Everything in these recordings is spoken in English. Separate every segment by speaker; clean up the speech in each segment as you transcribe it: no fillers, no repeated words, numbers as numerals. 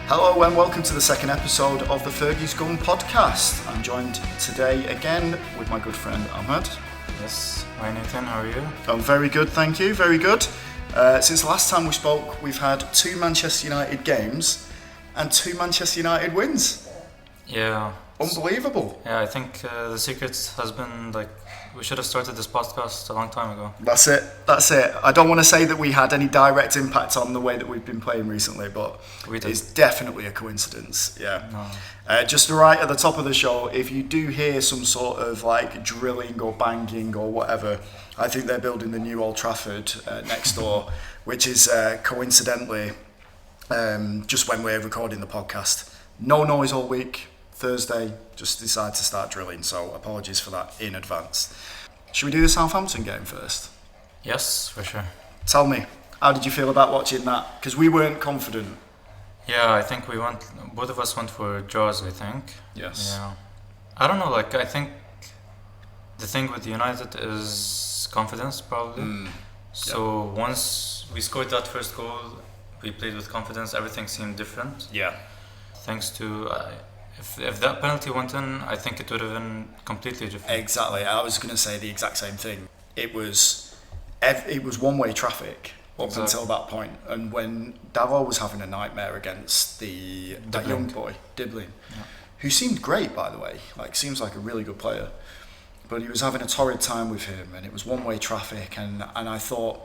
Speaker 1: Hello and welcome to the second episode of the Fergie's Gun podcast. I'm joined today again with my good friend Ahmad.
Speaker 2: Yes, hi Nathan, how are you?
Speaker 1: I'm very good, thank you, very good. Since the last time we spoke, we've had 2 Manchester United games and 2 Manchester United wins.
Speaker 2: Yeah.
Speaker 1: Unbelievable.
Speaker 2: Yeah, I think the secret has been we should have started this podcast a long time ago.
Speaker 1: That's it. I don't want to say that we had any direct impact on the way that we've been playing recently, but it's definitely a coincidence. Yeah.
Speaker 2: No.
Speaker 1: Just right at the top of the show, if you do hear some sort of drilling or banging or whatever, I think they're building the new Old Trafford next door, which is coincidentally just when we're recording the podcast. No noise all week. Thursday, just decided to start drilling, so apologies for that in advance. Should we do the Southampton game first?
Speaker 2: Yes, for sure.
Speaker 1: Tell me, how did you feel about watching that? Because we weren't confident.
Speaker 2: Yeah, I think both of us went for draws, I think.
Speaker 1: Yes.
Speaker 2: Yeah. I don't know, I think the thing with United is confidence, probably. So once we scored that first goal, we played with confidence, everything seemed different.
Speaker 1: Yeah.
Speaker 2: Thanks to... If that penalty went in, I think it would have been completely different.
Speaker 1: Exactly. I was going to say the exact same thing. It was one-way traffic up until that point. And when Davao was having a nightmare against that young boy, Diblin, who seemed great, by the way, seems like a really good player, but he was having a torrid time with him, and it was one-way traffic. And I thought,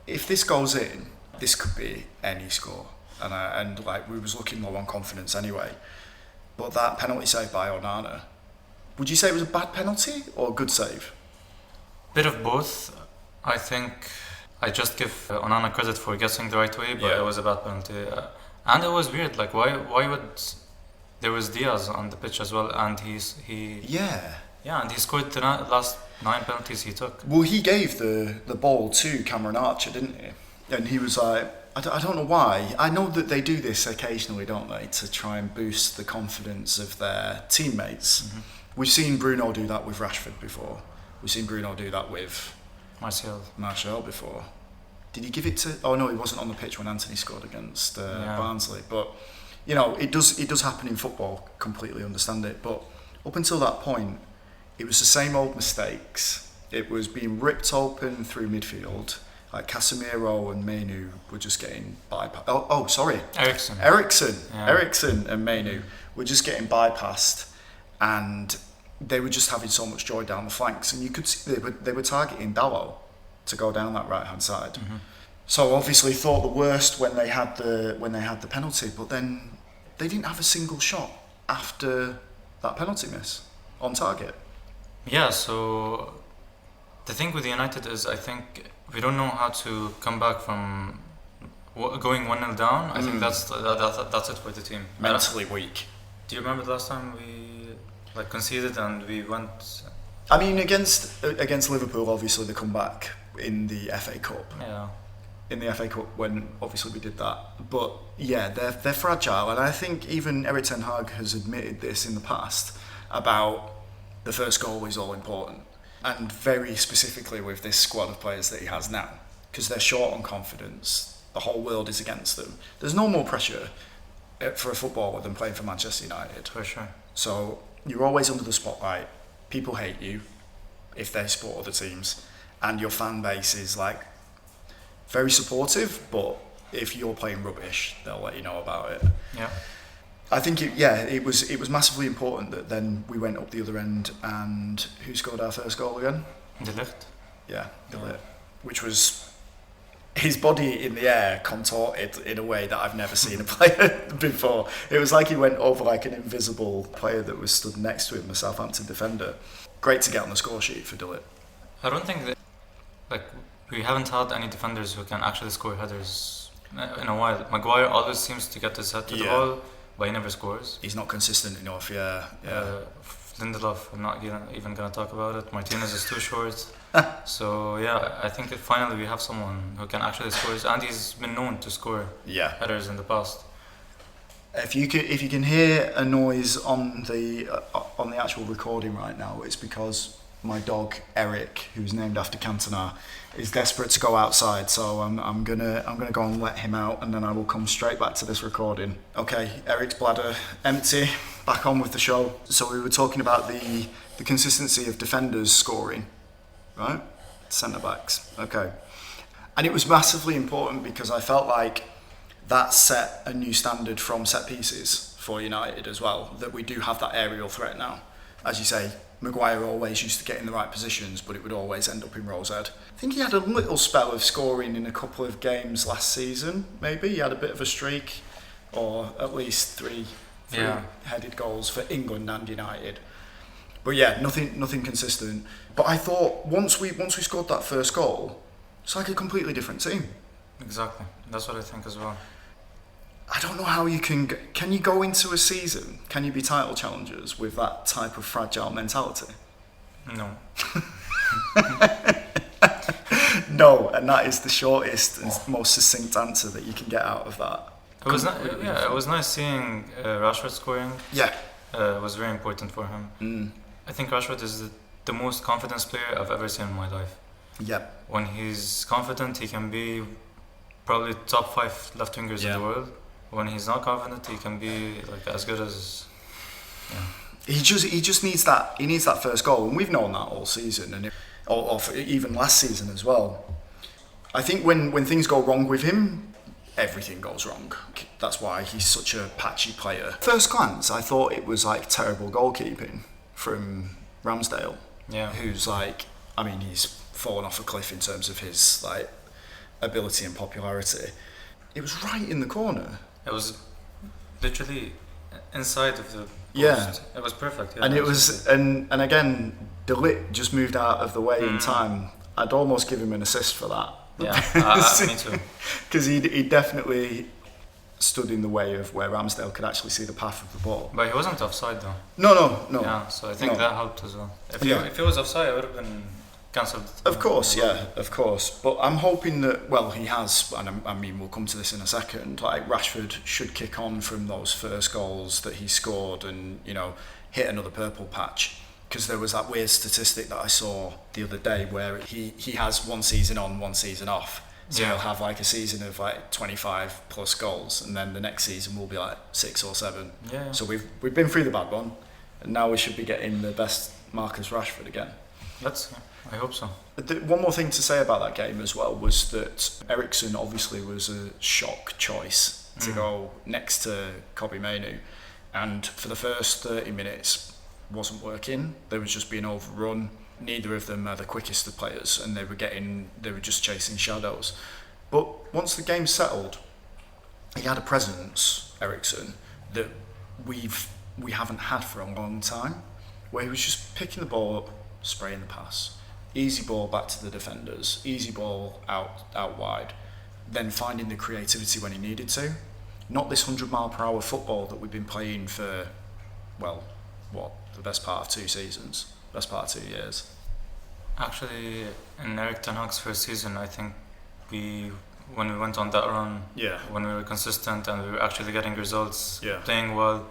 Speaker 1: if this goes in, this could be any score. And we was looking low on confidence anyway. But that penalty save by Onana, would you say it was a bad penalty or a good save?
Speaker 2: Bit of both. I think I just give Onana credit for guessing the right way, but it was a bad penalty. And it was weird, why would... There was Diaz on the pitch as well, and he and he scored the last 9 penalties he took.
Speaker 1: Well, he gave the ball to Cameron Archer, didn't he? And he was like... I don't know why. I know that they do this occasionally, don't they, to try and boost the confidence of their teammates. Mm-hmm. We've seen Bruno do that with Rashford before. We've seen Bruno do that with Martial before. Did he give it to... Oh no, he wasn't on the pitch when Anthony scored against Barnsley. But, it does happen in football, completely understand it. But up until that point, it was the same old mistakes. It was being ripped open through midfield. Casemiro and Mainu were just getting bypassed. Eriksen and Mainu were just getting bypassed, and they were just having so much joy down the flanks, and you could see they were targeting Dalot to go down that right hand side. Mm-hmm. So obviously thought the worst when they had the penalty, but then they didn't have a single shot after that penalty miss on target.
Speaker 2: Yeah. So the thing with United is, I think, we don't know how to come back from going 1-0 down. I think that's it for the team.
Speaker 1: Mentally weak.
Speaker 2: Do you remember the last time we conceded and we went?
Speaker 1: I mean, against Liverpool, obviously the comeback in the FA Cup.
Speaker 2: Yeah.
Speaker 1: In the FA Cup, when obviously we did that, but yeah, they're fragile, and I think even Erik ten Hag has admitted this in the past about the first goal is all important. And very specifically with this squad of players that he has now, because they're short on confidence, the whole world is against them. There's no more pressure for a footballer than playing for Manchester United.
Speaker 2: For sure.
Speaker 1: So you're always under the spotlight. People hate you if they support other teams, and your fan base is very supportive, but if you're playing rubbish, they'll let you know about it.
Speaker 2: Yeah.
Speaker 1: I think it was massively important that then we went up the other end, and who scored our first goal again?
Speaker 2: De Ligt.
Speaker 1: Yeah, De Ligt. Which was his body in the air contorted in a way that I've never seen a player before. It was like he went over an invisible player that was stood next to him, a Southampton defender. Great to get on the score sheet for De Ligt.
Speaker 2: I don't think that we haven't had any defenders who can actually score headers in a while. Maguire always seems to get his head to the ball, but he never scores.
Speaker 1: He's not consistent enough, yeah.
Speaker 2: Lindelof, I'm not even going to talk about it. Martinez is too short. So, yeah, I think that finally we have someone who can actually score, and he's been known to score headers in the past.
Speaker 1: If you can hear a noise on the actual recording right now, it's because my dog Eric, who's named after Cantona, is desperate to go outside, so I'm gonna go and let him out, and then I will come straight back to this recording. Okay, Eric's bladder empty. Back on with the show. So we were talking about the consistency of defenders scoring, right? Centre backs. Okay, and it was massively important because I felt like that set a new standard from set pieces for United as well. That we do have that aerial threat now, as you say. Maguire always used to get in the right positions, but it would always end up in Rose Ed. I think he had a little spell of scoring in a couple of games last season, maybe. He had a bit of a streak, or at least three headed goals for England and United. But yeah, nothing consistent. But I thought once we scored that first goal, it's like a completely different team.
Speaker 2: Exactly. That's what I think as well.
Speaker 1: I don't know how you can you go into a season, can you be title challengers with that type of fragile mentality?
Speaker 2: No.
Speaker 1: No, and that is the shortest and most succinct answer that you can get out of that.
Speaker 2: It was nice seeing Rashford scoring.
Speaker 1: Yeah.
Speaker 2: It was very important for him. I think Rashford is the most confident player I've ever seen in my life.
Speaker 1: Yeah.
Speaker 2: When he's confident, he can be probably top 5 left wingers in the world. When he's not confident, he can be like as good as. Yeah.
Speaker 1: He just needs that. He needs that first goal, and we've known that all season, and even last season as well. I think when things go wrong with him, everything goes wrong. That's why he's such a patchy player. First glance, I thought it was like terrible goalkeeping from Ramsdale.
Speaker 2: Yeah.
Speaker 1: Who's like, I mean, he's fallen off a cliff in terms of his like ability and popularity. It was right in the corner.
Speaker 2: It was literally inside of the post.
Speaker 1: Yeah.
Speaker 2: It was perfect. Yeah,
Speaker 1: and it was, and again, De Ligt just moved out of the way in time. I'd almost give him an assist for that.
Speaker 2: Yeah, me too.
Speaker 1: Because he definitely stood in the way of where Ramsdale could actually see the path of the ball.
Speaker 2: But he wasn't offside though.
Speaker 1: No.
Speaker 2: Yeah, so I think that helped as well. If he was offside, it would have been cancelled.
Speaker 1: Of course. But I'm hoping that, well, he has, and I mean, we'll come to this in a second, like Rashford should kick on from those first goals that he scored and, you know, hit another purple patch. Because there was that weird statistic that I saw the other day where he has 1 season on, 1 season off. So he'll have like a season of like 25 plus goals, and then the next season will be like 6 or 7.
Speaker 2: Yeah.
Speaker 1: So we've been through the bad one, and now we should be getting the best Marcus Rashford again.
Speaker 2: I hope so.
Speaker 1: One more thing to say about that game as well was that Eriksen obviously was a shock choice to go next to Kobbie Mainoo, and for the first 30 minutes wasn't working. They was just being overrun. Neither of them are the quickest of players, and they were just chasing shadows. But once the game settled, he had a presence, Eriksen, that we haven't had for a long time, where he was just picking the ball up, spraying the pass, easy ball back to the defenders, easy ball out wide, then finding the creativity when he needed to. Not this 100-mile-per-hour football that we've been playing for, well, the best part of 2 seasons, best part of 2 years.
Speaker 2: Actually, in Erik ten Hag's first season, I think when we went on that run, when we were consistent and we were actually getting results, playing well,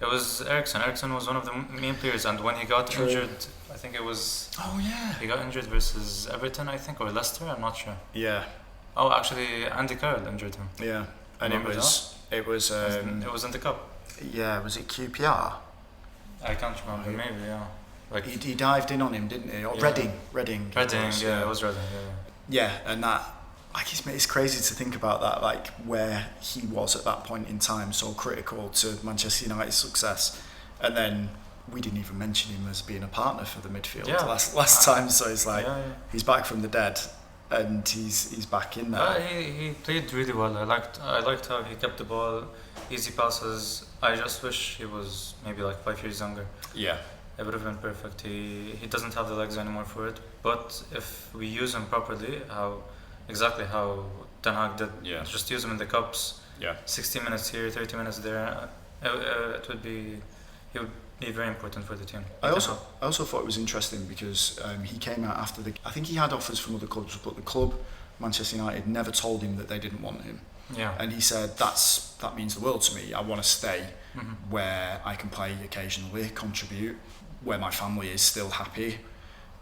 Speaker 2: it was Eriksen. Eriksen was one of the main players, and when he got injured, I think it was...
Speaker 1: Oh, yeah.
Speaker 2: He got injured versus Everton, I think, or Leicester, I'm not sure.
Speaker 1: Yeah.
Speaker 2: Oh, actually, Andy Carroll injured him.
Speaker 1: Yeah, and it was
Speaker 2: it was in the cup.
Speaker 1: Yeah, was it QPR?
Speaker 2: I can't remember, maybe, yeah. Like
Speaker 1: he dived in on him, didn't he? Or Reading.
Speaker 2: It was Reading,
Speaker 1: Yeah, and that, like, it's crazy to think about that, like, where he was at that point in time, so critical to Manchester United's success. And then we didn't even mention him as being a partner for the midfield last time, so it's like, he's back from the dead, and he's back in there.
Speaker 2: He played really well. I liked how he kept the ball, easy passes. I just wish he was maybe like 5 years younger.
Speaker 1: Yeah.
Speaker 2: It would have been perfect. He doesn't have the legs anymore for it. But if we use him properly, exactly how Ten Hag did, just use him in the cups. 60 minutes here, 30 minutes there. He would be very important for the team.
Speaker 1: I also thought it was interesting because he came out after I think he had offers from other clubs, but the club, Manchester United, never told him that they didn't want him.
Speaker 2: Yeah.
Speaker 1: And he said, that means the world to me. I want to stay where I can play occasionally, contribute, where my family is still happy.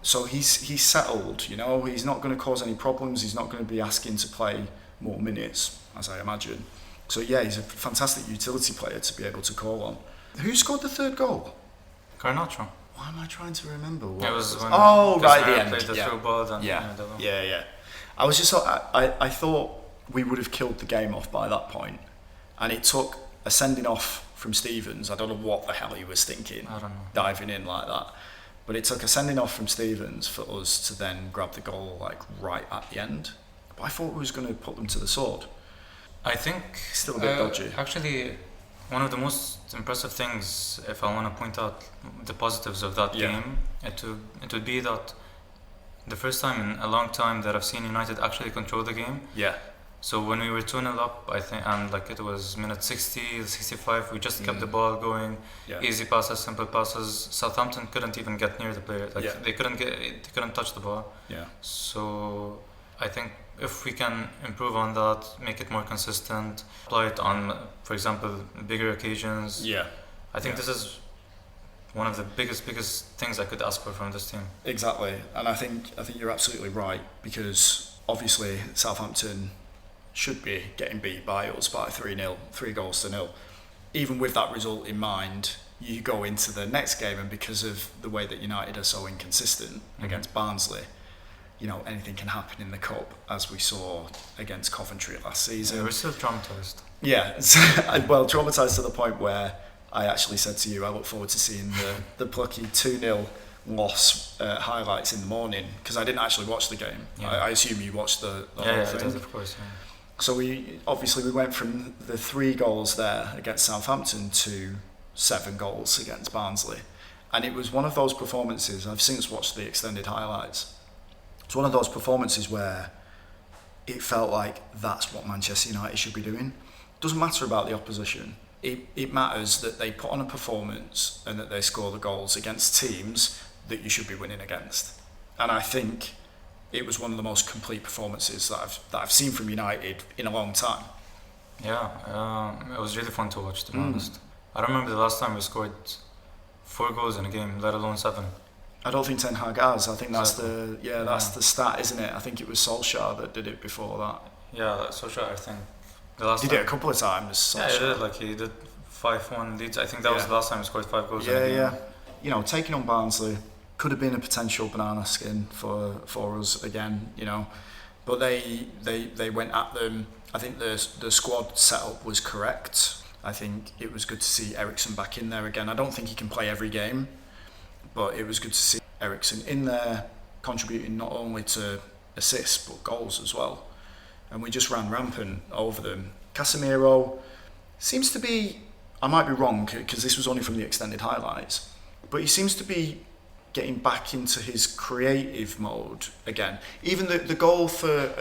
Speaker 1: So he's settled, you know. He's not going to cause any problems. He's not going to be asking to play more minutes, as I imagine. So yeah, he's a fantastic utility player to be able to call on. Who scored the third goal?
Speaker 2: Garnacho.
Speaker 1: Why am I trying to remember? What
Speaker 2: It was when
Speaker 1: right at the end.
Speaker 2: played the through ball. And,
Speaker 1: Yeah. I was just I thought we would have killed the game off by that point, and it took a sending off from Stevens. I don't know what the hell he was thinking,
Speaker 2: I don't know.
Speaker 1: diving in like that. But it took a sending off from Stevens for us to then grab the goal like right at the end. But I thought we was going to put them to the sword.
Speaker 2: I think
Speaker 1: Still a bit dodgy.
Speaker 2: Actually, one of the most impressive things, if I want to point out the positives of that game, it would be that the first time in a long time that I've seen United actually control the game.
Speaker 1: Yeah.
Speaker 2: So when we were 2-0 up, I think, and like it was minute 60, 65, we just kept the ball going, easy passes, simple passes. Southampton couldn't even get near the player. Like they couldn't touch the ball.
Speaker 1: Yeah.
Speaker 2: So I think if we can improve on that, make it more consistent, apply it on, for example, bigger occasions.
Speaker 1: Yeah.
Speaker 2: I think this is one of the biggest things I could ask for from this team.
Speaker 1: Exactly, and I think you're absolutely right, because obviously Southampton should be getting beat by us by 3-0, 3-0. Even with that result in mind, you go into the next game, and because of the way that United are so inconsistent against Barnsley, you know, anything can happen in the cup, as we saw against Coventry last season.
Speaker 2: Yeah, we're still traumatised.
Speaker 1: Yeah, well, traumatised to the point where I actually said to you, I look forward to seeing the plucky 2-0 loss highlights in the morning, because I didn't actually watch the game.
Speaker 2: Yeah.
Speaker 1: I assume you watched the whole thing.
Speaker 2: I did, of course. Yeah.
Speaker 1: So we went from the 3 goals there against Southampton to 7 goals against Barnsley, and it was one of those performances. I've since watched the extended highlights. It's one of those performances where it felt like that's what Manchester United should be doing. It doesn't matter about the opposition. It matters that they put on a performance and that they score the goals against teams that you should be winning against. And I think it was one of the most complete performances that I've seen from United in a long time.
Speaker 2: Yeah, it was really fun to watch, to be honest. I don't remember the last time we scored 4 goals in a game, let alone 7.
Speaker 1: I don't think Ten Hag has. I think that's that's the stat, isn't it? I think it was Solskjaer that did it before that.
Speaker 2: Yeah, Solskjaer, I think. The last
Speaker 1: did
Speaker 2: time.
Speaker 1: it a couple of times. Solskjaer.
Speaker 2: Yeah, he did. Like he did 5-1 leads. I think that was the last time he scored 5 goals.
Speaker 1: Yeah. You know, taking on Barnsley could have been a potential banana skin for us again. You know, but they went at them. I think the squad setup was correct. I think it was good to see Eriksen back in there again. I don't think he can play every game, but it was good to see Eriksen in there, contributing not only to assists but goals as well. And we just ran rampant over them. Casemiro seems to be, I might be wrong because this was only from the extended highlights, but he seems to be getting back into his creative mode again. Even the goal for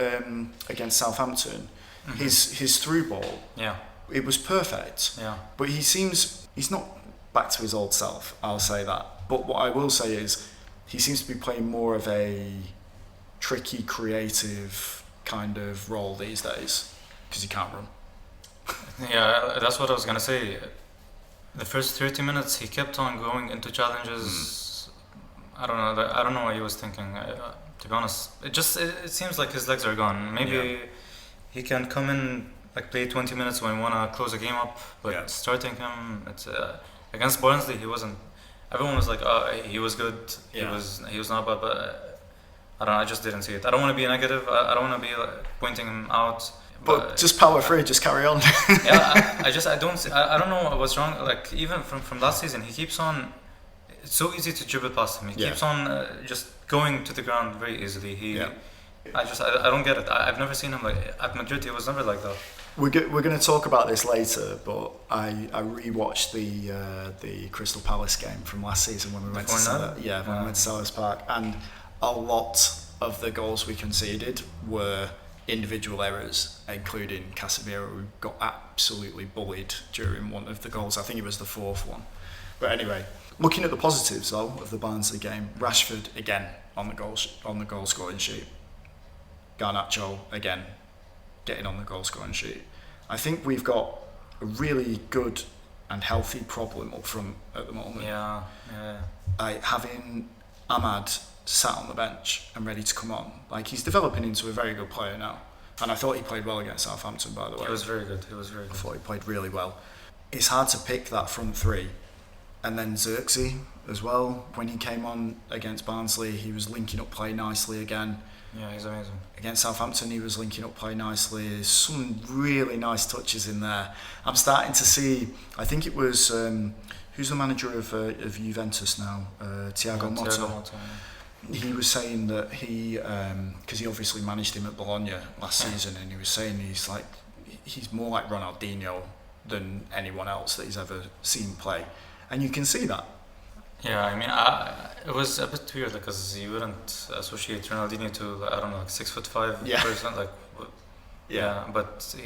Speaker 1: against Southampton, his through ball, it was perfect.
Speaker 2: Yeah.
Speaker 1: But he's not back to his old self, I'll say that. But what I will say is he seems to be playing more of a tricky, creative kind of role these days because he can't run.
Speaker 2: Yeah, that's what I was gonna say. The first 30 minutes he kept on going into challenges. I don't know what he was thinking. To be honest, it seems like his legs are gone. Maybe he can come in, like, play 20 minutes when we wanna close a game up, but starting him, it's against Barnsley he wasn't. Everyone was like, he was good. He was not bad, but I don't know. I just didn't see it. I don't want to be negative. I don't want to be pointing him out.
Speaker 1: But just power through, just carry on.
Speaker 2: I don't know what's wrong. Like, even from last season, he keeps on. It's so easy to dribble past him. He keeps on just going to the ground very easily. I don't get it. I've never seen him like at Madrid. He was never like that.
Speaker 1: We're going to talk about this to, but I rewatched the Crystal Palace game from last season when we went to Selhurst Park, and a lot of the goals we conceded were individual errors, including Casemiro, who got absolutely bullied during one of the goals. I think it was the 4th one. But anyway, looking at the positives though of the Barnsley game, Rashford again on the goal scoring sheet. Garnacho again getting on the goal scoring sheet. I think we've got a really good and healthy problem up front at the moment.
Speaker 2: Yeah.
Speaker 1: Having Ahmad sat on the bench and ready to come on. Like, he's developing into a very good player now. And I thought he played well against Southampton, by the way.
Speaker 2: He was very good.
Speaker 1: I thought he played really well. It's hard to pick that front three. And then Xerxes as well. When he came on against Barnsley, he was linking up play nicely again.
Speaker 2: Yeah, he's amazing.
Speaker 1: Against Southampton, he was linking up play nicely. There's some really nice touches in there. I'm starting to see, I think it was, who's the manager of Juventus now? Thiago Motta.
Speaker 2: Thiago Motta, yeah.
Speaker 1: He was saying that he, because he obviously managed him at Bologna last season, and he was saying he's more like Ronaldinho than anyone else that he's ever seen play. And you can see that.
Speaker 2: Yeah, I mean, it was a bit weird because you wouldn't associate Ronaldinho to, I don't know, like 6'5" person, like. Yeah, but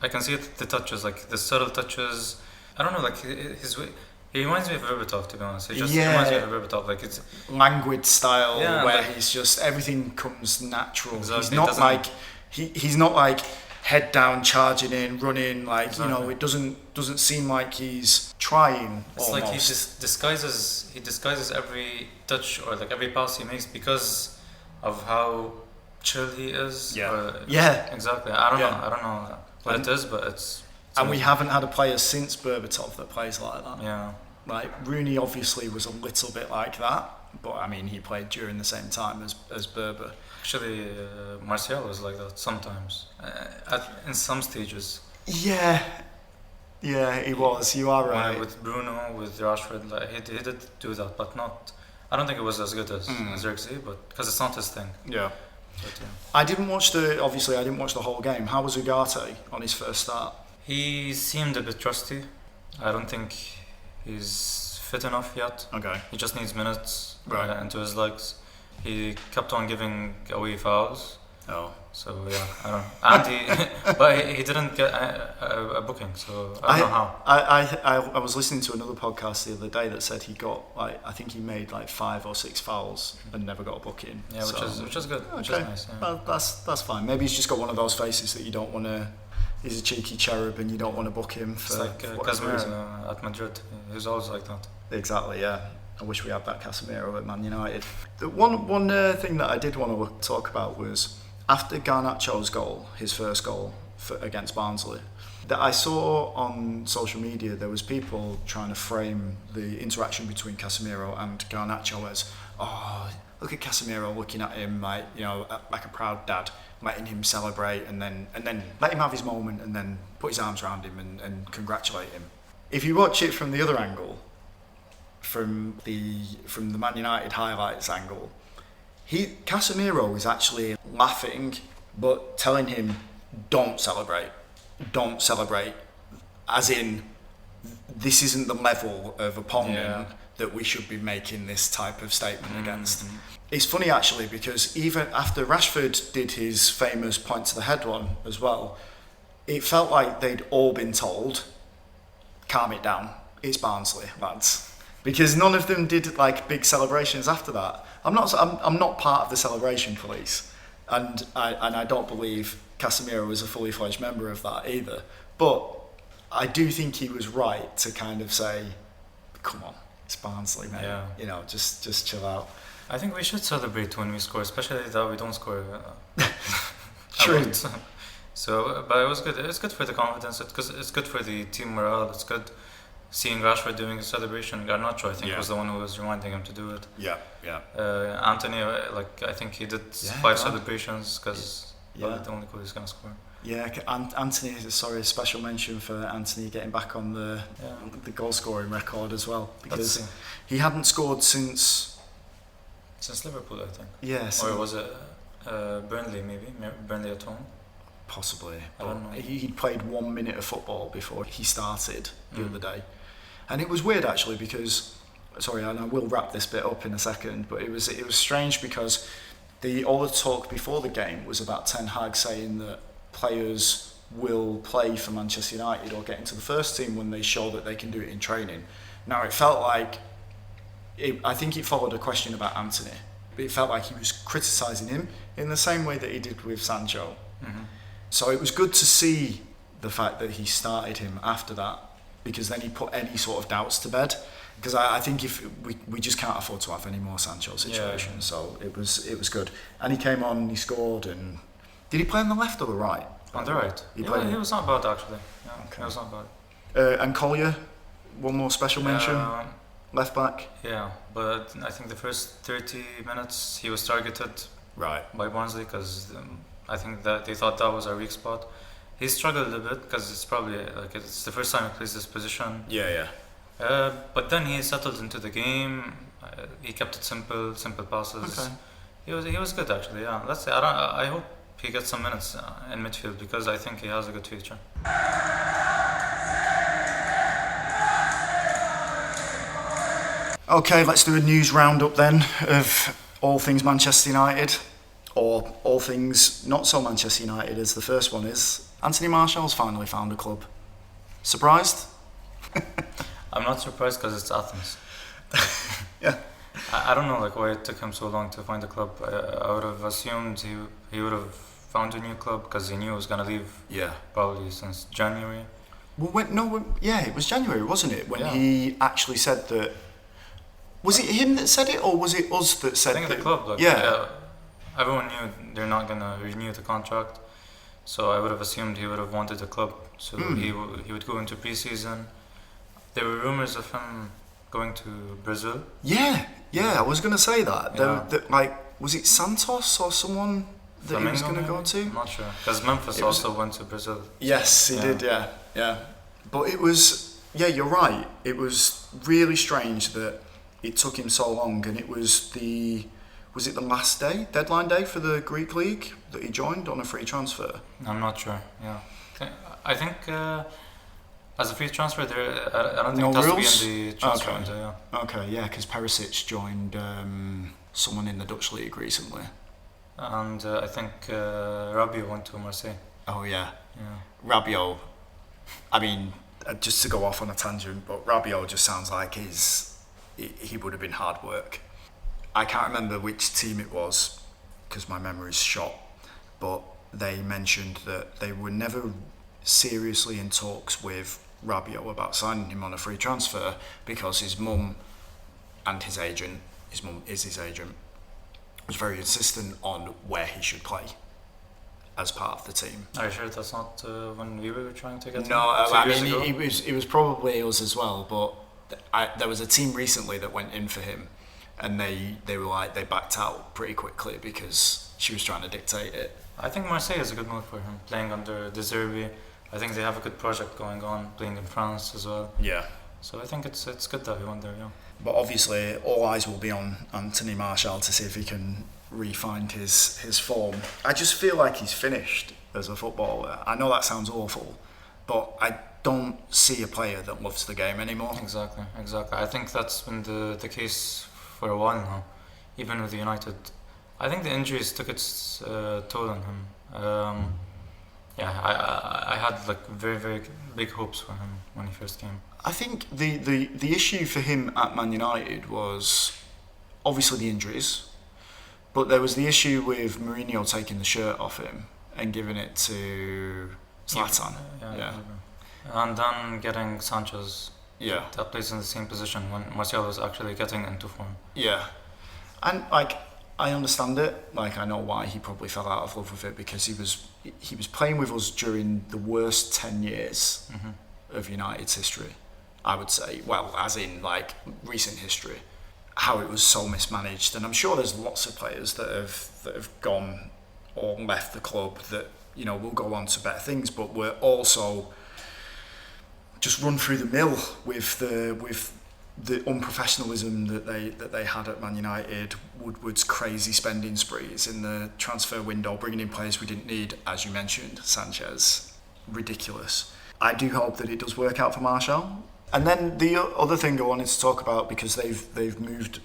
Speaker 2: I can see the touches, like the subtle touches. I don't know, like his way. He reminds me of Berbatov, to be honest. He just reminds me of Berbatov, like it's
Speaker 1: languid style, where
Speaker 2: like,
Speaker 1: he's just everything comes natural.
Speaker 2: Exactly.
Speaker 1: He's not like he's not like head down, charging in, running. Like
Speaker 2: exactly.
Speaker 1: It doesn't seem like he's trying.
Speaker 2: It's
Speaker 1: almost.
Speaker 2: like he disguises every touch or like every pass he makes because of how chill he is.
Speaker 1: Yeah.
Speaker 2: Exactly. I don't know what it is, but it's
Speaker 1: and we haven't had a player since Berbatov that plays like that.
Speaker 2: Yeah.
Speaker 1: Like Rooney obviously was a little bit like that, but I mean he played during the same time as Berber.
Speaker 2: Actually, Martial was like that sometimes, in some stages.
Speaker 1: Yeah, he was. You are right.
Speaker 2: With Bruno, with Rashford, like, he did do that, but not. I don't think it was as good as Xerxes, but because it's not his thing.
Speaker 1: Yeah.
Speaker 2: But, yeah.
Speaker 1: I didn't watch the whole game. How was Ugarte on his first start?
Speaker 2: He seemed a bit rusty. I don't think he's fit enough yet.
Speaker 1: Okay.
Speaker 2: He just needs minutes into his legs. He kept on giving away fouls.
Speaker 1: Oh.
Speaker 2: So yeah, I don't. And but he didn't get a booking. So I don't know how.
Speaker 1: I was listening to another podcast the other day that said he got I think he made 5 or 6 fouls and never got a booking.
Speaker 2: Yeah, which is good.
Speaker 1: Okay.
Speaker 2: Which is nice. Yeah.
Speaker 1: Well, that's fine. Maybe he's just got one of those faces that you don't want to. He's a cheeky cherub and you don't want to book him for.
Speaker 2: It's like Casemiro at Madrid. He's always like that.
Speaker 1: Exactly. Yeah. I wish we had that Casemiro at Man United. The one thing that I did want to talk about was after Garnacho's goal, his first goal against Barnsley, that I saw on social media there was people trying to frame the interaction between Casemiro and Garnacho as, oh, look at Casemiro looking at him like a proud dad, letting him celebrate and then let him have his moment and then put his arms around him and congratulate him. If you watch it from the other angle, from the Man United highlights angle, Casemiro is actually laughing but telling him don't celebrate, as in this isn't the level of opponent that we should be making this type of statement against. It's funny actually because even after Rashford did his famous point to the head one as well, it felt like they'd all been told, calm it down, it's Barnsley, lads. Because none of them did big celebrations after that. I'm not part of the celebration police, and I don't believe Casemiro was a fully fledged member of that either. But I do think he was right to kind of say, "Come on, it's Barnsley, mate.
Speaker 2: Yeah.
Speaker 1: Just chill out."
Speaker 2: I think we should celebrate when we score, especially that we don't score.
Speaker 1: True.
Speaker 2: So, but it was good. It's good for the confidence. It's good for the team morale. It's good. Seeing Rashford doing a celebration, Garnacho, I think, was the one who was reminding him to do it.
Speaker 1: Yeah.
Speaker 2: Anthony, I think he did 5 celebrations because the only goal he's going to score. Yeah,
Speaker 1: Anthony, a special mention for Anthony getting back on the goal scoring record as well, because he hadn't scored since
Speaker 2: Liverpool, I think.
Speaker 1: Yes.
Speaker 2: Or was it Burnley, maybe? Burnley at home?
Speaker 1: Possibly.
Speaker 2: I don't know.
Speaker 1: He'd played 1 minute of football before he started the other day. And it was weird actually because, and I will wrap this bit up in a second, but it was strange because all the talk before the game was about Ten Hag saying that players will play for Manchester United or get into the first team when they show that they can do it in training. Now it felt like, I think it followed a question about Anthony. It felt like he was criticising him in the same way that he did with Sancho.
Speaker 2: Mm-hmm.
Speaker 1: So it was good to see the fact that he started him after that, because then he put any sort of doubts to bed. Because I think if we just can't afford to have any more Sancho situations, so it was good. And he came on, he scored, and did he play on the left or the right?
Speaker 2: On the right. He was not bad actually. Yeah, okay. He was not bad.
Speaker 1: And Collier, one more special mention, left back.
Speaker 2: Yeah, but I think the first 30 minutes he was targeted by Barnsley because I think that they thought that was our weak spot. He struggled a bit because it's probably like it's the first time he plays this position.
Speaker 1: Yeah.
Speaker 2: But then he settled into the game. He kept it simple passes.
Speaker 1: Okay.
Speaker 2: He was good actually. Yeah, let's say I hope he gets some minutes in midfield because I think he has a good future.
Speaker 1: Okay, let's do a news roundup then of all things Manchester United, or all things not so Manchester United as the first one is. Anthony Martial's finally found a club. Surprised?
Speaker 2: I'm not surprised because it's Athens.
Speaker 1: Yeah.
Speaker 2: I don't know like why it took him so long to find a club. I would have assumed he would have found a new club because he knew he was going to leave.
Speaker 1: Yeah.
Speaker 2: Probably since January.
Speaker 1: Well, it was January, wasn't it? When he actually said that. Was it him that said it, or was it us that said it?
Speaker 2: I think the club. Like, everyone knew they're not going to renew the contract. So I would have assumed he would have wanted a club. So he would go into pre-season. There were rumours of him going to Brazil.
Speaker 1: Yeah, I was going to say that. Yeah. Was it Santos or someone that Flamengo, he was going to go to?
Speaker 2: I'm not sure. Because Memphis also went to Brazil.
Speaker 1: Yes, he did, yeah. But it was, you're right. It was really strange that it took him so long, and it was it the last deadline day for the Greek League that he joined on a free transfer?
Speaker 2: I'm not sure, yeah. I think as a free transfer, I don't think it has
Speaker 1: rules?
Speaker 2: to be in the transfer window, yeah.
Speaker 1: Okay, yeah, because Perisic joined someone in the Dutch league recently.
Speaker 2: And I think Rabiot went to Marseille.
Speaker 1: Oh, yeah. Rabiot, I mean, just to go off on a tangent, but Rabiot just sounds like he would have been hard work. I can't remember which team it was because my memory's shot, but they mentioned that they were never seriously in talks with Rabiot about signing him on a free transfer because his mum and his agent, his mum is his agent, was very insistent on where he should play as part of the team.
Speaker 2: Are you sure that's not when we were trying to get him?
Speaker 1: No, I mean it was probably us as well, but there was a team recently that went in for him, and they were like, they backed out pretty quickly because she was trying to dictate it.
Speaker 2: I think Marseille is a good move for him, playing under De Zerbi. I think they have a good project going on, playing in France as well.
Speaker 1: Yeah.
Speaker 2: So I think it's good that he went there, yeah.
Speaker 1: But obviously, all eyes will be on Anthony Martial to see if he can re-find his form. I just feel like he's finished as a footballer. I know that sounds awful, but I don't see a player that loves the game anymore.
Speaker 2: Exactly. I think that's been the case for a while now, even with United. I think the injuries took its toll on him. I had like very, very big hopes for him when he first came.
Speaker 1: I think the issue for him at Man United was obviously the injuries, but there was the issue with Mourinho taking the shirt off him and giving it to Zlatan. Yeah.
Speaker 2: And then getting Sanchez.
Speaker 1: Yeah.
Speaker 2: That plays in the same position when Martial was actually getting into form.
Speaker 1: Yeah. And I understand it. I know why he probably fell out of love with it, because he was playing with us during the worst 10 years of United's history, I would say. Well, as in recent history, how it was so mismanaged. And I'm sure there's lots of players that have gone or left the club that will go on to better things, but were also just run through the mill with the unprofessionalism that they had at Man United. Woodward's crazy spending sprees in the transfer window, bringing in players we didn't need, as you mentioned, Sanchez. Ridiculous. I do hope that it does work out for Martial. And then the other thing I wanted to talk about, because they've moved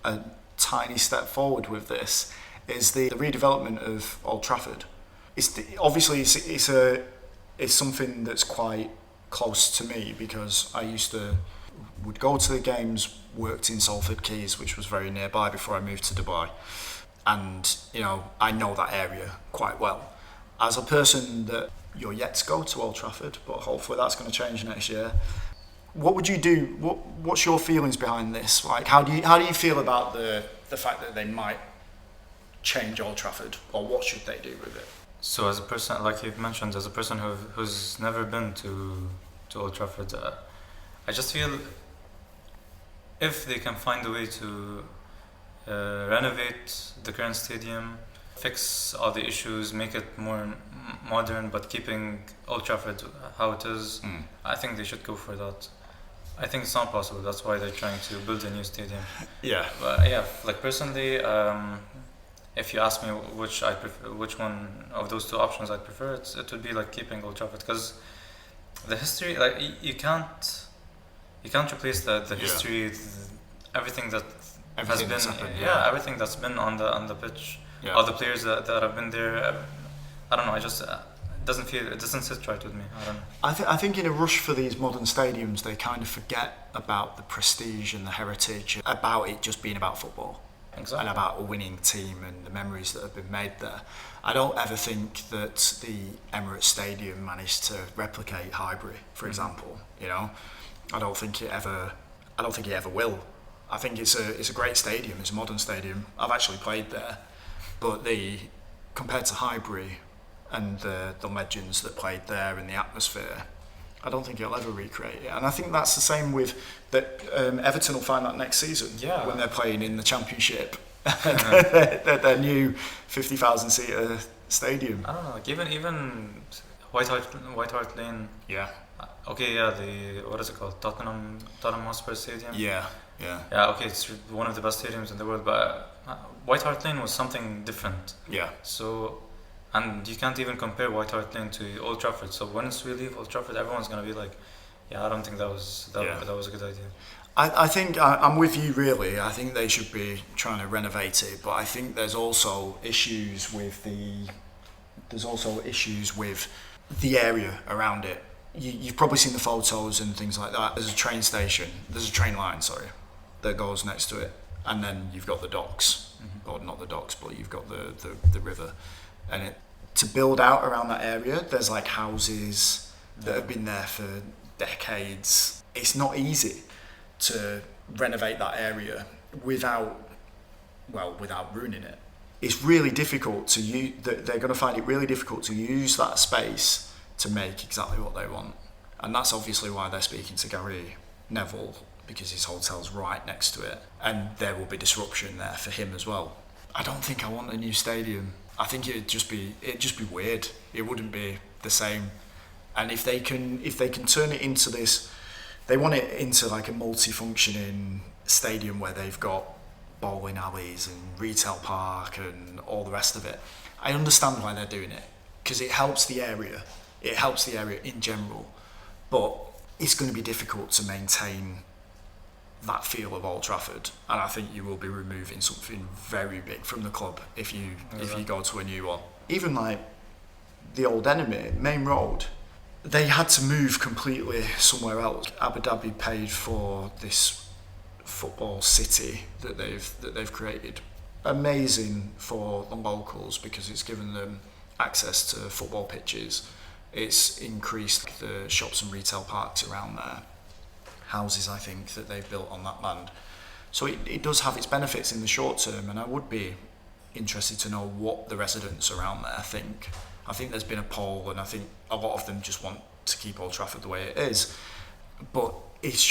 Speaker 1: a tiny step forward with this, is the redevelopment of Old Trafford. It's something that's quite close to me, because I would go to the games, worked in Salford Quays, which was very nearby before I moved to Dubai, and I know that area quite well. As a person that you're yet to go to Old Trafford, but hopefully that's going to change next year, What would you do? What's your feelings behind this? Like, how do you feel about the fact that they might change Old Trafford, or what should they do with it?
Speaker 2: So as a person, like you've mentioned, as a person who's never been to Old Trafford, I just feel if they can find a way to renovate the current stadium, fix all the issues, make it more modern, but keeping Old Trafford how it is, I think they should go for that. I think it's not possible. That's why they're trying to build a new stadium.
Speaker 1: Yeah.
Speaker 2: But yeah, like personally, if you ask me which one of those two options I prefer, it would be like keeping Old Trafford, because the history, like you can't replace the history, everything that
Speaker 1: Everything
Speaker 2: has
Speaker 1: that's
Speaker 2: been,
Speaker 1: happened,
Speaker 2: everything that's been on the pitch,
Speaker 1: Yeah.
Speaker 2: all the players that have been there. I don't know. I just it doesn't sit right with me. I don't know.
Speaker 1: I think in a rush for these modern stadiums, they kind of forget about the prestige and the heritage, about it just being about football.
Speaker 2: Exactly.
Speaker 1: And about a winning team and the memories that have been made there. I don't ever think that the Emirates Stadium managed to replicate Highbury, for example. You know, I don't think it ever will. I think it's a great stadium. It's a modern stadium. I've actually played there, but compared to Highbury and the legends that played there and the atmosphere, I don't think it'll ever recreate it. And I think that's the same with that. Everton will find that next season when they're playing in the Championship, their new 50,000 seater stadium.
Speaker 2: I don't know. Like even White Hart Lane.
Speaker 1: Yeah.
Speaker 2: Okay. Yeah. What is it called? Tottenham Hotspur Stadium.
Speaker 1: Yeah.
Speaker 2: Yeah. Okay. It's one of the best stadiums in the world, but White Hart Lane was something different.
Speaker 1: Yeah.
Speaker 2: So. And you can't even compare White Hart Lane to Old Trafford. So once we leave Old Trafford, everyone's gonna be like, "Yeah, I don't think that was a good idea."
Speaker 1: I think I'm with you really. I think they should be trying to renovate it, but I think there's also issues with the area around it. You've probably seen the photos and things like that. There's a train station. There's a train line, sorry, that goes next to it, and then you've got the docks, or not the docks, but you've got the river. And to build out around that area, there's like houses that have been there for decades. It's not easy to renovate that area without ruining it. It's really difficult to use. They're going to find it really difficult to use that space to make exactly what they want, and that's obviously why they're speaking to Gary Neville, because his hotel's right next to it, and there will be disruption there for him as well. I don't think I want a new stadium. I think it'd just be weird. It wouldn't be the same. And if they can turn it into this, they want it into like a multi-functioning stadium where they've got bowling alleys and retail park and all the rest of it. I understand why they're doing it, because it helps the area. It helps the area in general, but it's going to be difficult to maintain that feel of Old Trafford, and I think you will be removing something very big from the club if you go to a new one. Even like the old enemy, Main Road, they had to move completely somewhere else. Abu Dhabi paid for this football city that they've created. Amazing for the locals because it's given them access to football pitches. It's increased the shops and retail parks around there. Houses, I think, that they've built on that land. So it does have its benefits in the short term, and I would be interested to know what the residents around there think. I think there's been a poll, and I think a lot of them just want to keep Old Trafford the way it is. But it's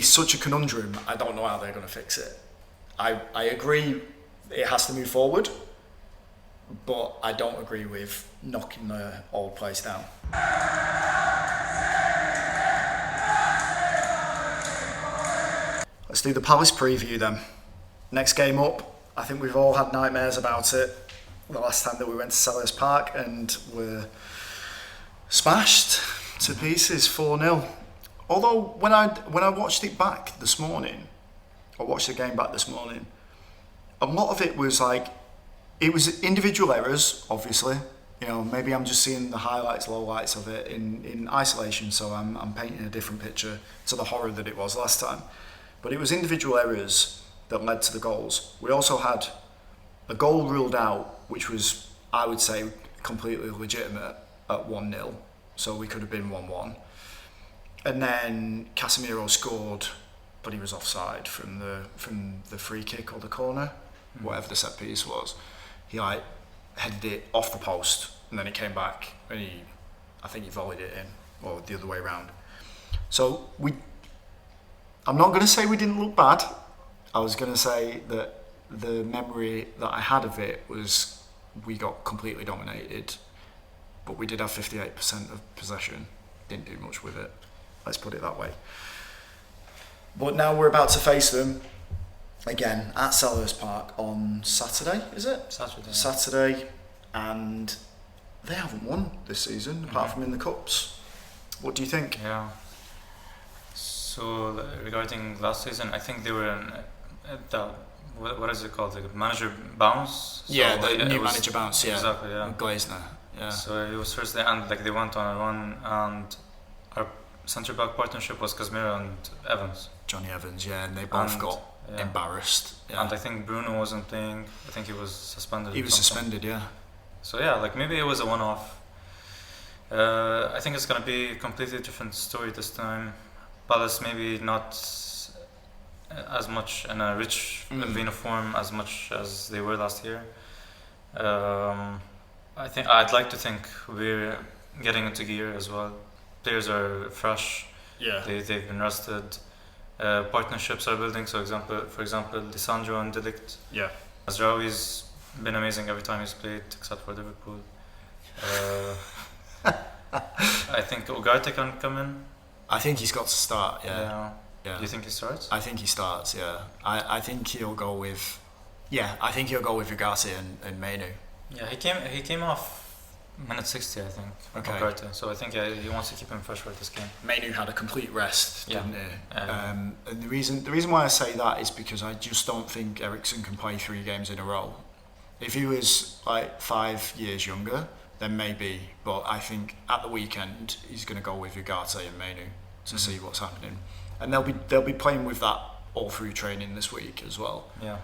Speaker 1: such a conundrum. I don't know how they're going to fix it. I agree it has to move forward, but I don't agree with knocking the old place down. Let's do the Palace preview then. Next game up. I think we've all had nightmares about it the last time that we went to Selhurst Park and were smashed to pieces 4-0. Although when I watched it back this morning, a lot of it was like, it was individual errors, obviously. You know, maybe I'm just seeing the highlights, lowlights of it in isolation, so I'm painting a different picture to the horror that it was last time. But it was individual errors that led to the goals. We also had a goal ruled out, which was, I would say, completely legitimate at 1-0, so we could have been 1-1. And then Casemiro scored, but he was offside from the free kick or the corner, whatever the set piece was. He like headed it off the post, and then it came back, and I think he volleyed it in, or the other way around. So I'm not going to say we didn't look bad. I was going to say that the memory that I had of it was we got completely dominated, but we did have 58% of possession. Didn't do much with it. Let's put it that way. But now we're about to face them again at Selhurst Park on Saturday, is it?
Speaker 2: Saturday.
Speaker 1: Saturday, and they haven't won this season, apart from in the Cups. What do you think?
Speaker 2: Yeah. So regarding last season, I think they were in what is it called? The manager bounce.
Speaker 1: Yeah,
Speaker 2: so
Speaker 1: the new manager bounce. Yeah,
Speaker 2: exactly. Yeah,
Speaker 1: Glazner. Yeah.
Speaker 2: So it was first day, and like they went on a run, and our centre back partnership was Casemiro and Evans.
Speaker 1: Johnny Evans, yeah, and they both got embarrassed. Yeah.
Speaker 2: And I think Bruno wasn't playing. I think he was suspended.
Speaker 1: He was suspended, yeah.
Speaker 2: So yeah, like maybe it was a one-off. I think it's gonna be a completely different story this time. Palace maybe not as much in a rich vein of form as much as they were last year. I'd like to think we're getting into gear as well. Players are fresh.
Speaker 1: Yeah.
Speaker 2: They've been rested. Partnerships are building. So for example, Lisandro and Delict.
Speaker 1: Yeah.
Speaker 2: Azraoui's been amazing every time he's played, except for Liverpool. I think Ugarte can come in.
Speaker 1: I think he's got to start. Yeah.
Speaker 2: Do you think he starts?
Speaker 1: I think he starts. Yeah. I think he'll go with. Yeah, I think he'll go with Ugarte and Mainu.
Speaker 2: Yeah, he came off minute 60, I think.
Speaker 1: Okay.
Speaker 2: Ugarte. So I think he wants to keep him fresh for this game.
Speaker 1: Mainu had a complete rest, didn't he?
Speaker 2: And
Speaker 1: the reason why I say that is because I just don't think Eriksen can play 3 games in a row. If he was like 5 years younger, then maybe. But I think at the weekend he's going to go with Ugarte and Mainu to see what's happening, and they'll be playing with that all through training this week as well.
Speaker 2: Yeah.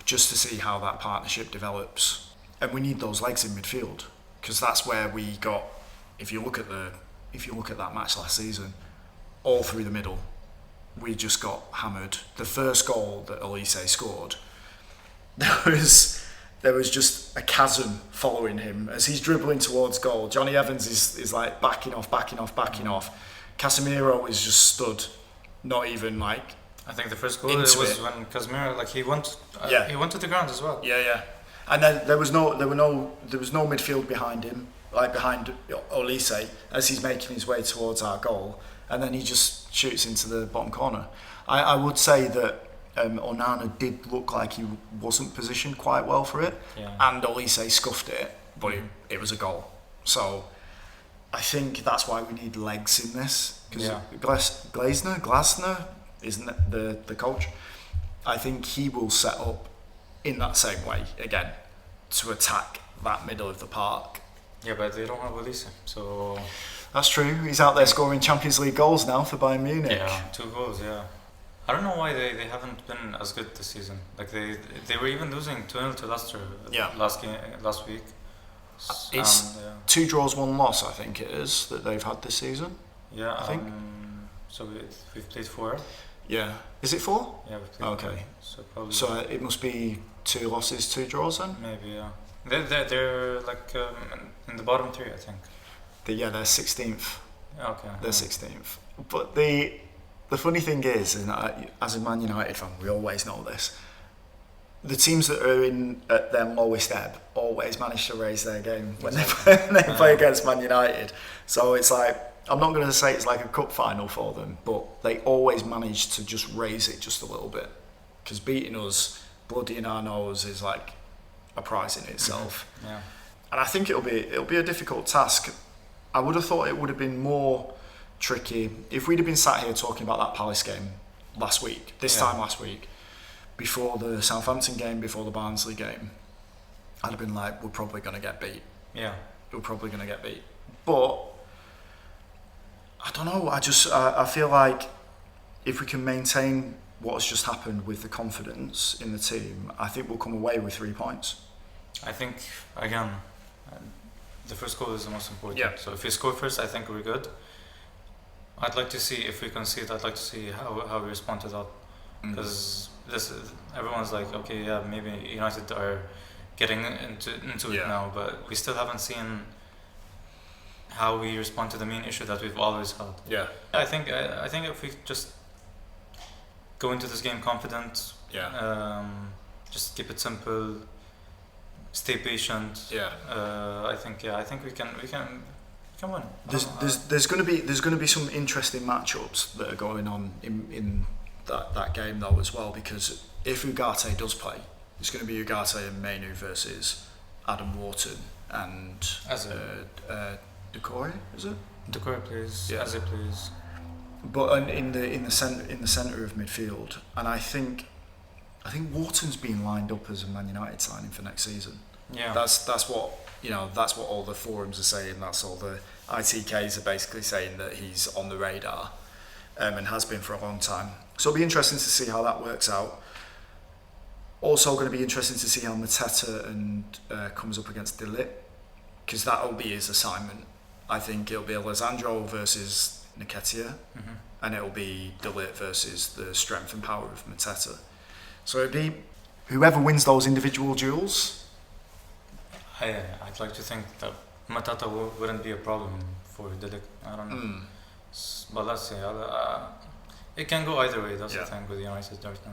Speaker 1: Just to see how that partnership develops, and we need those legs in midfield because that's where we got. If you look at that match last season, all through the middle, we just got hammered. The first goal that Olise scored, there was just a chasm following him as he's dribbling towards goal. Johnny Evans is like backing off. Casemiro is just stood, not even like.
Speaker 2: I think the first goal was when Casemiro he went to the ground as well.
Speaker 1: Yeah. And then there was no midfield behind him, like behind Olise as he's making his way towards our goal, and then he just shoots into the bottom corner. I would say that Onana did look like he wasn't positioned quite well for it, and Olise scuffed it, but it was a goal. So I think that's why we need legs in this, because Glasner, isn't it the coach? I think he will set up in that same way again to attack that middle of the park.
Speaker 2: Yeah, but they don't have Olise, so
Speaker 1: that's true. He's out there scoring Champions League goals now for Bayern Munich.
Speaker 2: Yeah, 2 goals. Yeah. I don't know why they haven't been as good this season. Like they were even losing 2-0 to Leicester last week.
Speaker 1: It's 2 draws, 1 loss. I think it is that they've had this season.
Speaker 2: Yeah,
Speaker 1: I think.
Speaker 2: So we've played 4.
Speaker 1: Yeah, is it 4?
Speaker 2: Yeah, we've played 4.
Speaker 1: Okay.
Speaker 2: So probably.
Speaker 1: So it must be 2 losses, 2 draws then.
Speaker 2: Maybe yeah. They're like in the bottom 3, I think.
Speaker 1: They're 16th.
Speaker 2: Okay.
Speaker 1: They're 16th. But the funny thing is, and as a Man United fan, we always know this. The teams that are at their lowest ebb always manage to raise their game when they play against Man United. So it's like, I'm not going to say it's like a cup final for them, but they always manage to just raise it just a little bit. Because beating us, bloody in our nose, is like a prize in itself.
Speaker 2: Yeah.
Speaker 1: And I think it'll be a difficult task. I would have thought it would have been more tricky if we'd have been sat here talking about that Palace game time last week, before the Southampton game, before the Barnsley game. I'd have been like, we're probably going to get beat.
Speaker 2: Yeah.
Speaker 1: We're probably going to get beat. But I don't know. I feel like if we can maintain what has just happened with the confidence in the team, I think we'll come away with 3 points.
Speaker 2: I think again, the first goal is the most important.
Speaker 1: Yeah.
Speaker 2: So if we score first, I think we're good. I'd like to see if we concede. I'd like to see how we respond to that, because everyone's like, okay, yeah, maybe United are getting into it now, but we still haven't seen how we respond to the main issue that we've always had.
Speaker 3: Yeah.
Speaker 2: I think if we just go into this game confident, just keep it simple, stay patient.
Speaker 3: Yeah.
Speaker 2: I think we can win.
Speaker 1: There's going to be some interesting matchups that are going on in that game though as well, because if Ugarte does play, it's going to be Ugarte and Mainu versus Adam Wharton and Decore, is it?
Speaker 2: Decore plays,
Speaker 1: Yeah.
Speaker 2: Eze plays.
Speaker 1: But in the centre of midfield, and I think Wharton's being lined up as a Man United signing for next season.
Speaker 2: Yeah.
Speaker 1: That's what that's what all the forums are saying. That's all the ITKs are basically saying, that he's on the radar, and has been for a long time. So it'll be interesting to see how that works out. Also going to be interesting to see how Mateta comes up against De Ligt, because that'll be his assignment. I think it'll be Alessandro versus Nketiah, and it'll be De Ligt versus the strength and power of Mateta. So it'd be whoever wins those individual duels.
Speaker 2: I'd like to think that Matata wouldn't be a problem for De Ligt. I don't know. But let's see. It can go either way. That's the thing with United right now.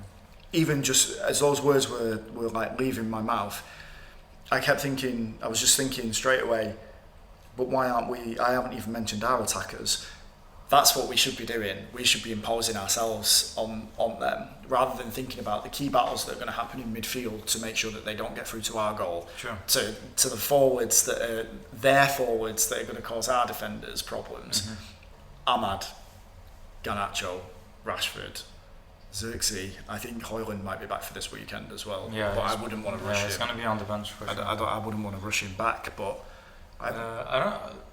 Speaker 1: Even just as those words were like leaving my mouth, I was just thinking straight away, but why aren't we? I haven't even mentioned our attackers. That's what we should be doing. We should be imposing ourselves on them, rather than thinking about the key battles that are going to happen in midfield to make sure that they don't get through to our goal.
Speaker 2: Sure.
Speaker 1: To the forwards that are their forwards that are going to cause our defenders problems. Ahmad, Garnacho, Rashford, Xerxes. I think Højlund might be back for this weekend as well.
Speaker 2: Yeah,
Speaker 1: but I wouldn't want to rush him.
Speaker 2: He's going to be on the bench for sure.
Speaker 1: I wouldn't want to rush him back, but
Speaker 2: I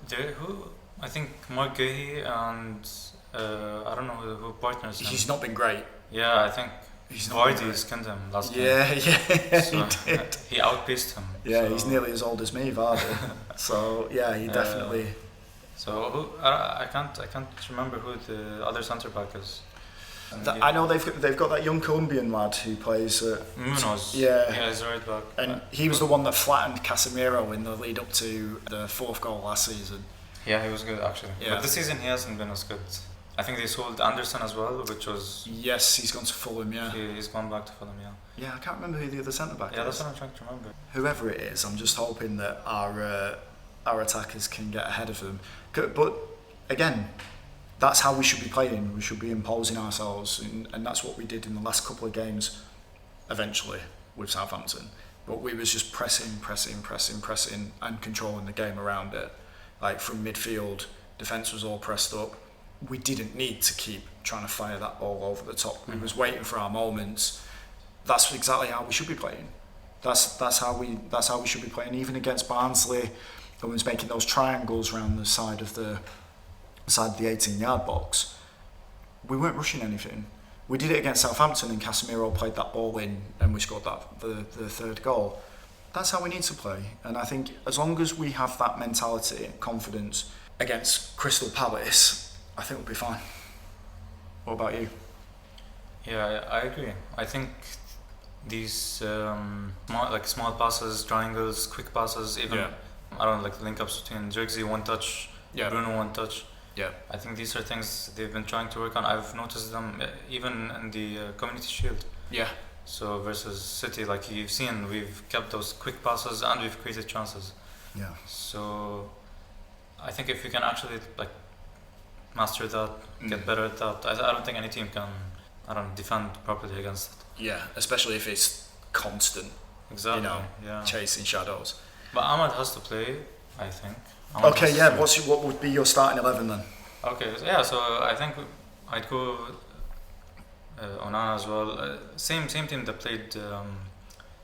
Speaker 2: don't. I think Mark Gahey and I don't know who partners him.
Speaker 1: He's not been great.
Speaker 2: Yeah, I think Vardy skinned him last game.
Speaker 1: Yeah,
Speaker 2: So,
Speaker 1: he did.
Speaker 2: He outpaced him.
Speaker 1: Yeah,
Speaker 2: so.
Speaker 1: He's nearly as old as me, Vardy. So yeah, he definitely.
Speaker 2: So I can't remember who the other centre back is.
Speaker 1: I know they've got that young Colombian lad who plays.
Speaker 2: Munoz.
Speaker 1: Yeah,
Speaker 2: he's right back.
Speaker 1: And he was the one that flattened Casemiro in the lead up to the fourth goal last season.
Speaker 2: Yeah, he was good actually.
Speaker 1: Yeah.
Speaker 2: But this season he hasn't been as good. I think they sold Anderson as well, which was.
Speaker 1: Yes, he's gone to Fulham. Yeah.
Speaker 2: He's gone back to Fulham. Yeah.
Speaker 1: Yeah, I can't remember who the other centre back is.
Speaker 2: Yeah, that's what I'm trying to remember.
Speaker 1: Whoever it is, I'm just hoping that our attackers can get ahead of them. But again, that's how we should be playing. We should be imposing ourselves, and that's what we did in the last couple of games. Eventually, with Southampton, but we was just pressing, and controlling the game around it. Like from midfield, defence was all pressed up. We didn't need to keep trying to fire that ball over the top. We was waiting for our moments. That's exactly how we should be playing. That's how we should be playing. Even against Barnsley, when was making those triangles around the side of the 18-yard box, we weren't rushing anything. We did it against Southampton, and Casemiro played that ball in, and we scored the third goal. That's how we need to play, and I think as long as we have that mentality and confidence against Crystal Palace, I think we'll be fine. What about you?
Speaker 2: Yeah, I agree. I think these small passes, triangles, quick passes, even I don't know, like link-ups between Xerxes one touch, Bruno one touch.
Speaker 1: Yeah.
Speaker 2: I think these are things they've been trying to work on. I've noticed them even in the Community Shield.
Speaker 1: Yeah.
Speaker 2: So versus City, like you've seen, we've kept those quick passes and we've created chances.
Speaker 1: Yeah.
Speaker 2: So I think if we can actually master that, get better at that, I don't think any team can defend properly against it.
Speaker 1: Yeah, especially if it's constant.
Speaker 2: Exactly.
Speaker 1: Yeah. Chasing shadows.
Speaker 2: But Ahmad has to play, I think.
Speaker 1: Okay, yeah. What would be your starting 11 then?
Speaker 2: Okay, so I think I'd go Onana as well. Same team that played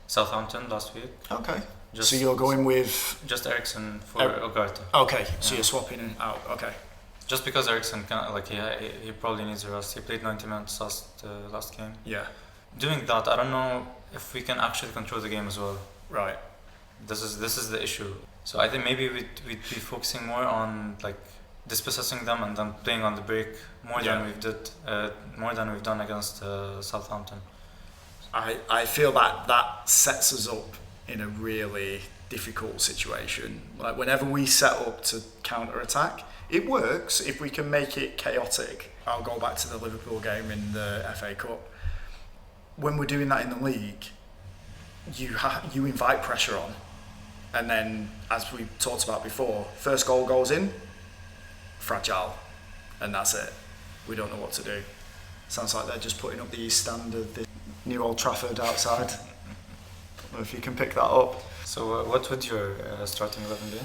Speaker 2: Southampton last week.
Speaker 1: Okay. So you're going with
Speaker 2: just Eriksen for Ugarte.
Speaker 1: Okay, so you're swapping out. Okay.
Speaker 2: Just because Eriksen he probably needs a rest. He played 90 minutes last game.
Speaker 1: Yeah.
Speaker 2: Doing that, I don't know if we can actually control the game as well.
Speaker 1: Right.
Speaker 2: This is the issue. So I think maybe we'd be focusing more on like dispossessing them and then playing on the break more
Speaker 1: Yeah.
Speaker 2: than we've done against Southampton.
Speaker 1: I feel that sets us up in a really difficult situation. Like whenever we set up to counter attack, it works if we can make it chaotic. I'll go back to the Liverpool game in the FA Cup. When we're doing that in the league, you invite pressure on, and then as we talked about before, first goal goes in, fragile, and that's it. We don't know what to do. Sounds like they're just putting up the East Stand of the new Old Trafford outside. Don't know if you can pick that up.
Speaker 2: So what would your starting 11 be?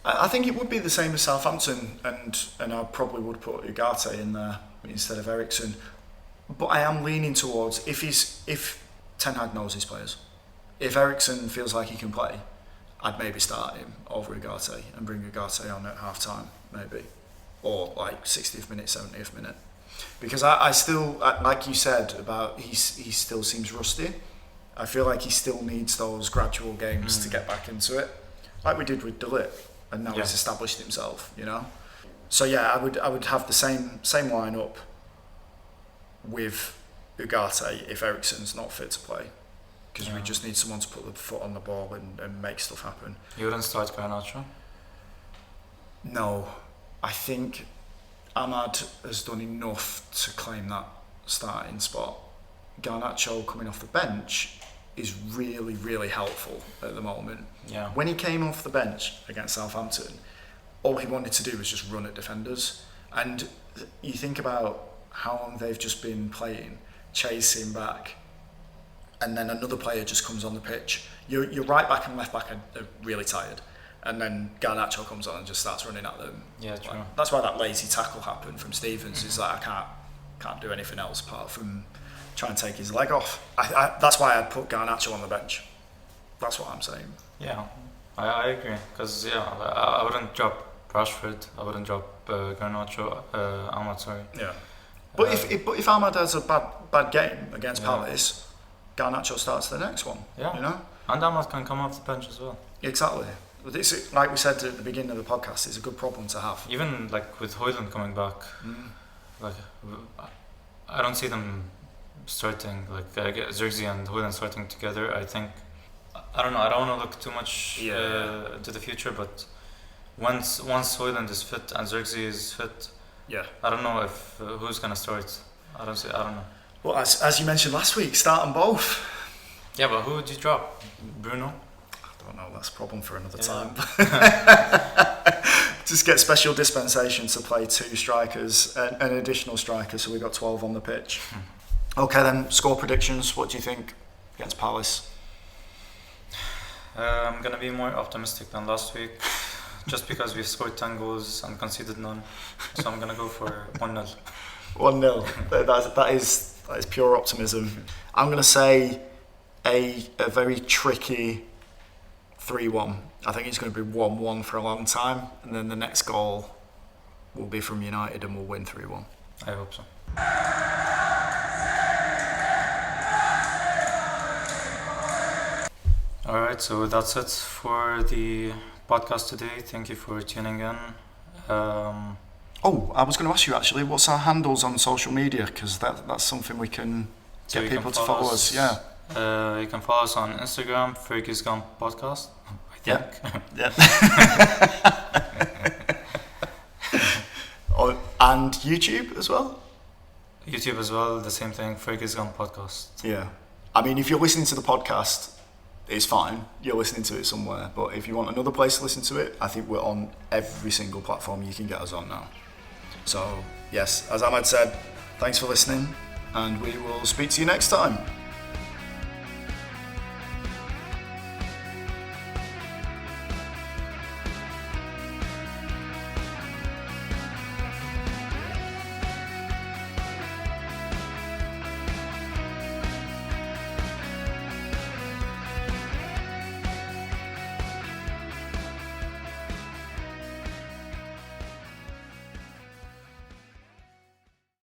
Speaker 1: I think it would be the same as Southampton, and I probably would put Ugarte in there instead of Eriksen. But I am leaning towards if Ten Hag knows his players. If Eriksen feels like he can play, I'd maybe start him over Ugarte and bring Ugarte on at half time, maybe, or like 60th minute, 70th minute, because I still, like you said about he still seems rusty. I feel like he still needs those gradual games to get back into it, like we did with De Ligt, and now he's established himself, you know. So yeah, I would have the same lineup with Ugarte if Eriksen's not fit to play, because we just need someone to put the foot on the ball and make stuff happen.
Speaker 2: You wouldn't start Garnacho?
Speaker 1: No, I think Ahmad has done enough to claim that starting spot. Garnacho coming off the bench is really, really helpful at the moment.
Speaker 2: Yeah.
Speaker 1: When he came off the bench against Southampton, all he wanted to do was just run at defenders. And you think about how long they've just been playing, chasing back, and then another player just comes on the pitch. Your right back and left back are really tired, and then Garnacho comes on and just starts running at them.
Speaker 2: Yeah, true.
Speaker 1: That's why that lazy tackle happened from Stevens. Is like I can't do anything else apart from try and take his leg off. That's why I'd put Garnacho on the bench. That's what I'm saying.
Speaker 2: Yeah, I agree. Because I wouldn't drop Rashford. I wouldn't drop Garnacho. Ahmad, sorry.
Speaker 1: Yeah. But if Ahmad has a bad game against Palace, Garnacho starts the next one.
Speaker 2: Yeah.
Speaker 1: You know.
Speaker 2: And Ahmad can come off the bench as well.
Speaker 1: Exactly. But it's, like we said at the beginning of the podcast, it's a good problem to have.
Speaker 2: Even like with Højlund coming back, like I don't see them starting like Xerxes and Højlund starting together. I think I don't know. I don't want to look too much to the future, but once Højlund is fit and Xerxes is fit, I don't know if who's gonna start. I don't know.
Speaker 1: Well, as you mentioned last week, start them both.
Speaker 2: Yeah, but who would you drop? Bruno?
Speaker 1: I don't know. That's a problem for another time. Just get special dispensation to play 2 strikers, an additional striker, so we've got 12 on the pitch. Okay then, score predictions. What do you think against Palace?
Speaker 2: I'm gonna be more optimistic than last week, just because we've scored 10 goals and conceded none. So I'm gonna go for 1-0.
Speaker 1: 1-0. That is pure optimism. I'm gonna say a very tricky 3-1. I think it's going to be 1-1 for a long time, and then the next goal will be from United and we'll win 3-1.
Speaker 2: I hope so. Alright, so that's it for the podcast today. Thank you for tuning in.
Speaker 1: I was going to ask you actually, what's our handles on social media? Because that's something we can get people to follow us. Yeah.
Speaker 2: You can follow us on Instagram, Fergie's Gone Podcast.
Speaker 1: Yeah. And YouTube as well?
Speaker 2: YouTube as well, the same thing, Fergie's Gone Podcast.
Speaker 1: Yeah. I mean, if you're listening to the podcast, it's fine. You're listening to it somewhere. But if you want another place to listen to it, I think we're on every single platform you can get us on now. So, yes, as Ahmad said, thanks for listening, and we will speak to you next time.